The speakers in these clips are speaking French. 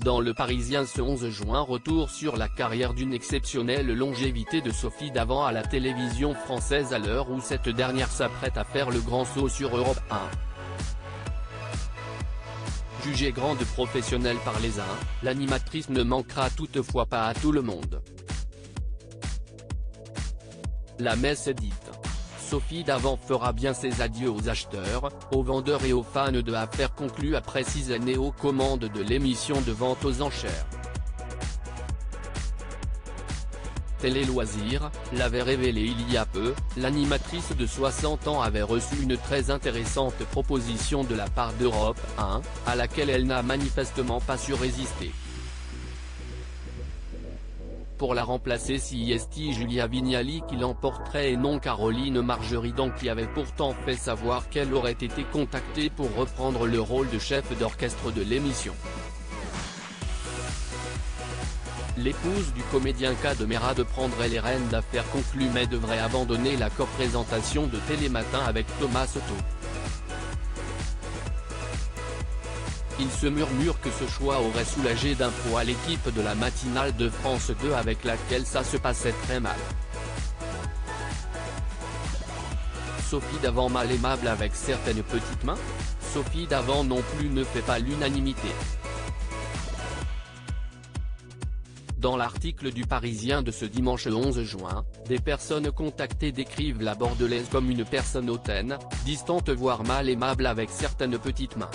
Dans Le Parisien ce 11 juin, retour sur la carrière d'une exceptionnelle longévité de Sophie Davant à la télévision française à l'heure où cette dernière s'apprête à faire le grand saut sur Europe 1. Jugée grande professionnelle par les uns, l'animatrice ne manquera toutefois pas à tout le monde. La messe est dite. Sophie Davant fera bien ses adieux aux acheteurs, aux vendeurs et aux fans de Affaires conclues après 6 années aux commandes de l'émission de vente aux enchères. Télé Loisirs l'avait révélé il y a peu, l'animatrice de 60 ans avait reçu une très intéressante proposition de la part d'Europe 1, à laquelle elle n'a manifestement pas su résister. Pour la remplacer, c'est Julia Vignali qui l'emporterait et non Caroline Margeridon, qui avait pourtant fait savoir qu'elle aurait été contactée pour reprendre le rôle de chef d'orchestre de l'émission. L'épouse du comédien K de Mérade prendrait les rênes d'Affaires conclues mais devrait abandonner la coprésentation de Télématin avec Thomas Soto. Il se murmure que ce choix aurait soulagé d'un poids l'équipe de la matinale de France 2 avec laquelle ça se passait très mal. Sophie Davant mal aimable avec certaines petites mains? Sophie Davant non plus ne fait pas l'unanimité. Dans l'article du Parisien de ce dimanche 11 juin, des personnes contactées décrivent la Bordelaise comme une personne hautaine, distante voire mal aimable avec certaines petites mains.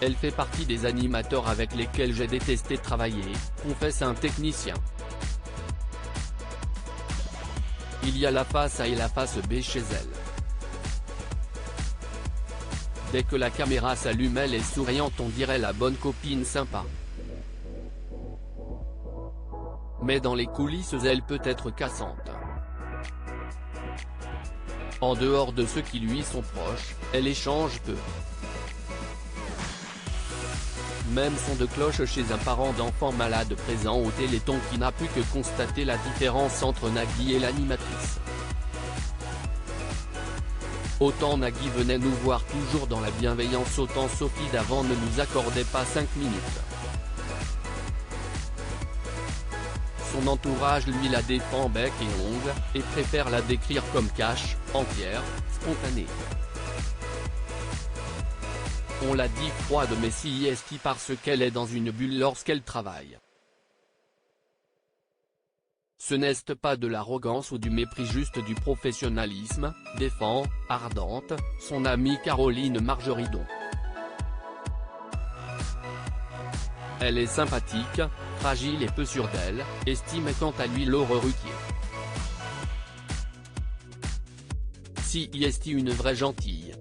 Elle fait partie des animateurs avec lesquels j'ai détesté travailler, confesse un technicien. Il y a la face A et la face B chez elle. Dès que la caméra s'allume, elle est souriante, on dirait la bonne copine sympa. Mais dans les coulisses, elle peut être cassante. En dehors de ceux qui lui sont proches, elle échange peu. Même son de cloche chez un parent d'enfant malade présent au Téléthon qui n'a pu que constater la différence entre Nagui et l'animatrice. Autant Nagui venait nous voir toujours dans la bienveillance, autant Sophie Davant ne nous accordait pas 5 minutes. Son entourage lui la défend bec et ongle, et préfère la décrire comme cash, entière, spontanée. On l'a dit, froide mais c'est parce qu'elle est dans une bulle lorsqu'elle travaille. Ce n'est pas de l'arrogance ou du mépris, juste du professionnalisme, défend, ardente, son amie Caroline Margeridon. Elle est sympathique, fragile et peu sûre d'elle, estime quant à lui Laure Ruquier. C'est une vraie gentille.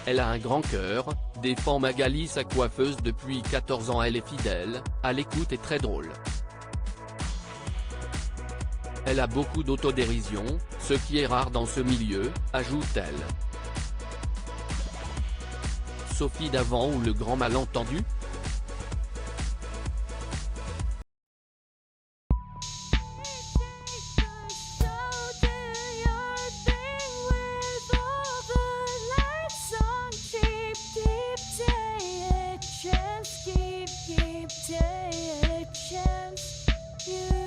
Elle a un grand cœur, défend Magali, sa coiffeuse depuis 14 ans. Elle est fidèle, à l'écoute et très drôle. Elle a beaucoup d'autodérision, ce qui est rare dans ce milieu, ajoute-t-elle. Sophie Davant ou le grand malentendu? Keep day a chance, you